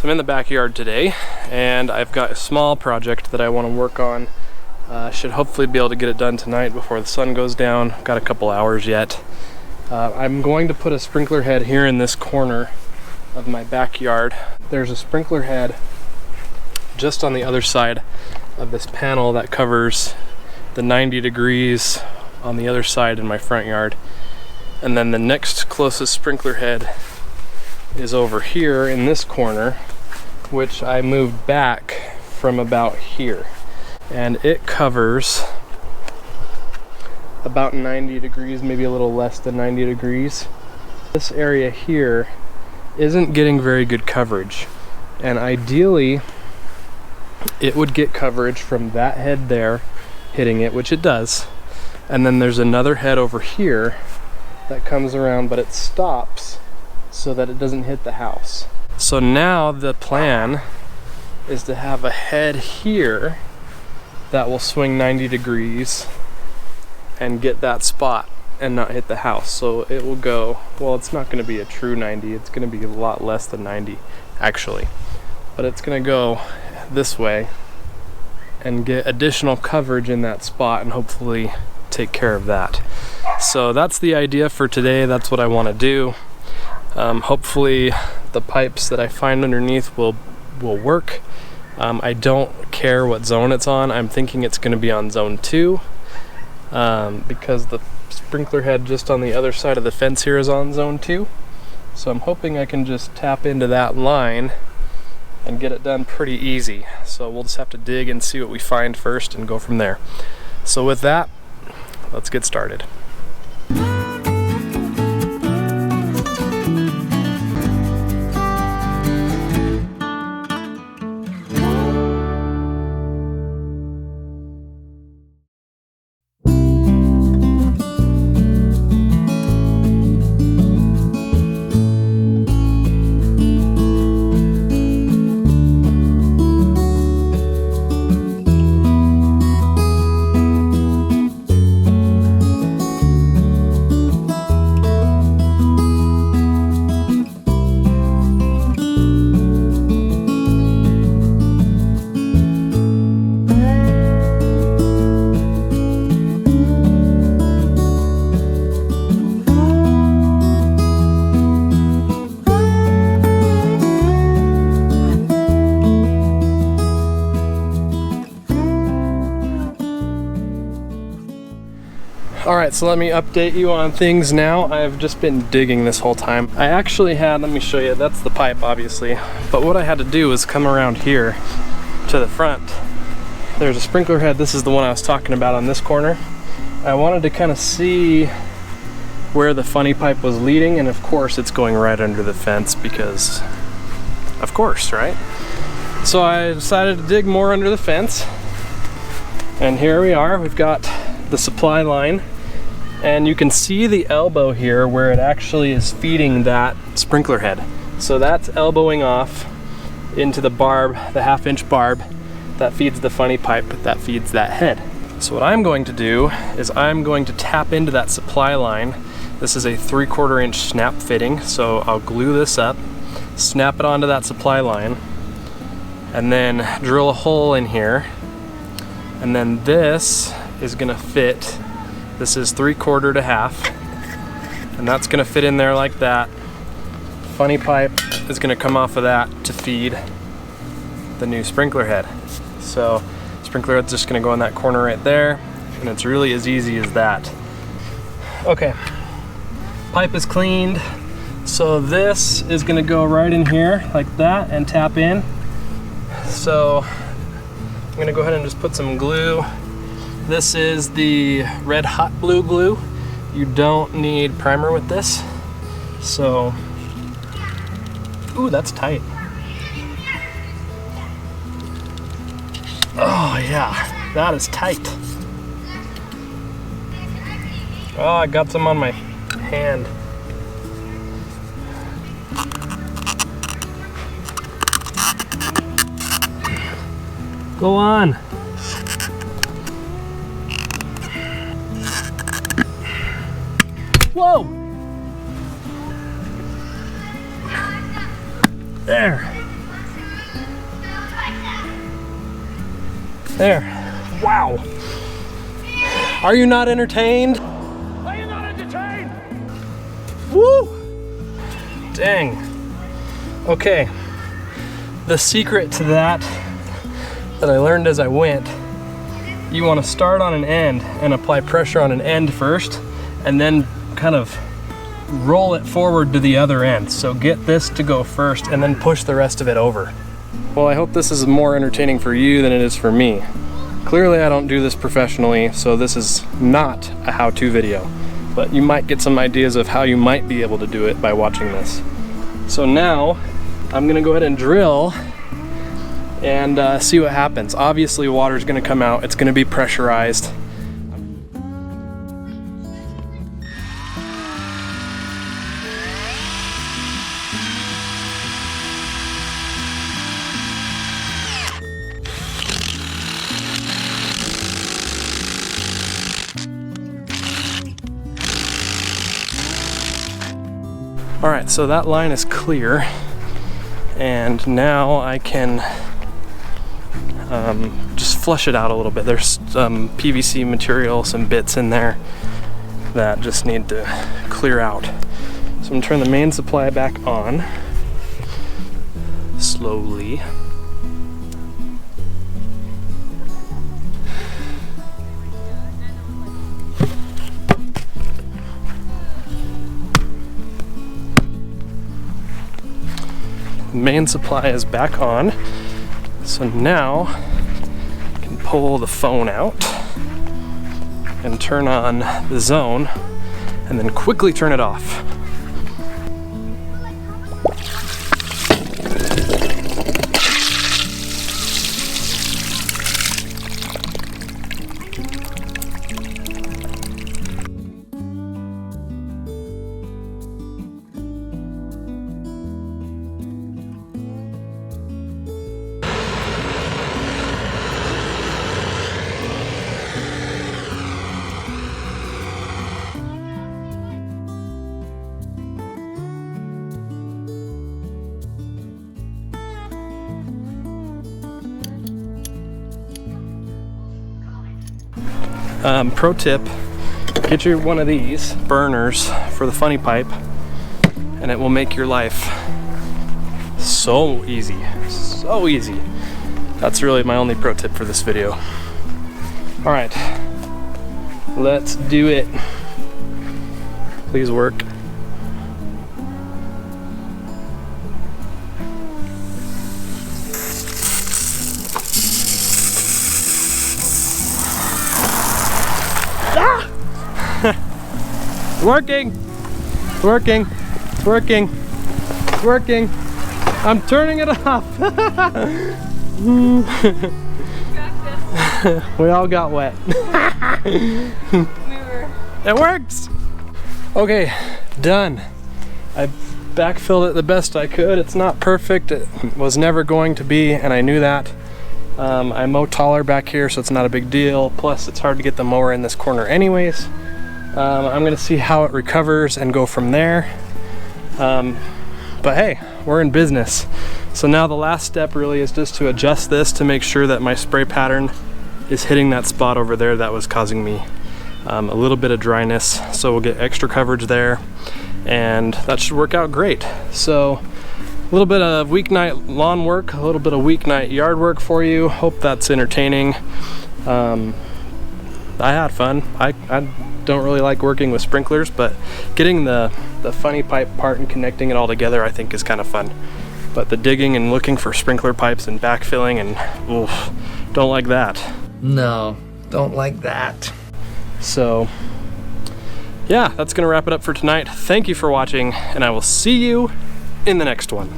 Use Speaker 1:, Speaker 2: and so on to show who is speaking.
Speaker 1: So I'm in the backyard today, and I've got a small project that I want to work on. Should hopefully be able to get it done tonight before the sun goes down. Got a couple hours yet. I'm going to put a sprinkler head here in this corner of my backyard. There's a sprinkler head just on the other side of this panel that covers the 90 degrees on the other side in my front yard. And then the next closest sprinkler head is over here in this corner, which I moved back from about here. And it covers about 90 degrees, maybe a little less than 90 degrees. This area here isn't getting very good coverage. And ideally, it would get coverage from that head there hitting it, which it does. And then there's another head over here that comes around, but it stops so that it doesn't hit the house. So now the plan is to have a head here that will swing 90 degrees and get that spot and not hit the house. So it will go, well, it's not going to be a true 90, it's going to be a lot less than 90 actually, but it's going to go this way and get additional coverage in that spot and hopefully take care of that. So that's the idea for today. That's what I want to do. Hopefully the pipes that I find underneath will work. I don't care what zone it's on. I'm thinking it's going to be on zone 2 because the sprinkler head just on the other side of the fence here is on zone 2. So I'm hoping I can just tap into that line and get it done pretty easy. So we'll just have to dig and see what we find first and go from there. So with that, let's get started. Alright, so let me update you on things now. I've just been digging this whole time. I actually had, let me show you, that's the pipe obviously, but what I had to do was come around here to the front. There's a sprinkler head, this is the one I was talking about on this corner. I wanted to kind of see where the funny pipe was leading, and of course it's going right under the fence because, of course, right? So I decided to dig more under the fence, and here we are. We've got the supply line, and you can see the elbow here where it actually is feeding that sprinkler head. So that's elbowing off into the barb, the 1/2-inch barb that feeds the funny pipe that feeds that head. So what I'm going to do is I'm going to tap into that supply line. This is a 3/4 inch snap fitting, so I'll glue this up, snap it onto that supply line, and then drill a hole in here, and then this is gonna fit. This is 3/4 to 1/2, and that's gonna fit in there like that. Funny pipe is gonna come off of that to feed the new sprinkler head. So sprinkler head's just gonna go in that corner right there, and it's really as easy as that. Okay, pipe is cleaned. So this is gonna go right in here like that and tap in. So I'm gonna go ahead and just put some glue. This is the red hot blue glue. You don't need primer with this. So, ooh, that's tight. Oh yeah, that is tight. Oh, I got some on my hand. Go on. Whoa! There. There. Wow. Are you not entertained?
Speaker 2: Are you not entertained?
Speaker 1: Woo! Dang. Okay. The secret to that I learned as I went, you want to start on an end and apply pressure on an end first, and then kind of roll it forward to the other end. So get this to go first and then push the rest of it over. Well, I hope this is more entertaining for you than it is for me. Clearly I don't do this professionally, so this is not a how-to video, but you might get some ideas of how you might be able to do it by watching this. So now I'm gonna go ahead and drill and see what happens. Obviously water is gonna come out, it's gonna be pressurized. All right, so that line is clear, and now I can just flush it out a little bit. There's some PVC material, some bits in there that just need to clear out. So I'm gonna turn the main supply back on slowly. Main supply is back on, so now I can pull the phone out and turn on the zone and then quickly turn it off. Pro tip, get you one of these burners for the funny pipe and it will make your life so easy, so easy. That's really my only pro tip for this video. All right, let's do it. Please work. Working, it's working, it's working, it's working. I'm turning it off. We all got wet. It works. Okay, done. I backfilled it the best I could. It's not perfect. It was never going to be, and I knew that. I mow taller back here, so it's not a big deal. Plus, it's hard to get the mower in this corner anyways. I'm gonna see how it recovers and go from there. But hey, we're in business. So now the last step really is just to adjust this to make sure that my spray pattern is hitting that spot over there that was causing me a little bit of dryness. So we'll get extra coverage there, and that should work out great. So a little bit of weeknight lawn work, a little bit of weeknight yard work for you. Hope that's entertaining. I had fun. I don't really like working with sprinklers, but getting the funny pipe part and connecting it all together I think is kind of fun. But the digging and looking for sprinkler pipes and backfilling, and oof, don't like that.
Speaker 3: No, don't like that.
Speaker 1: So yeah, that's gonna wrap it up for tonight. Thank you for watching, and I will see you in the next one.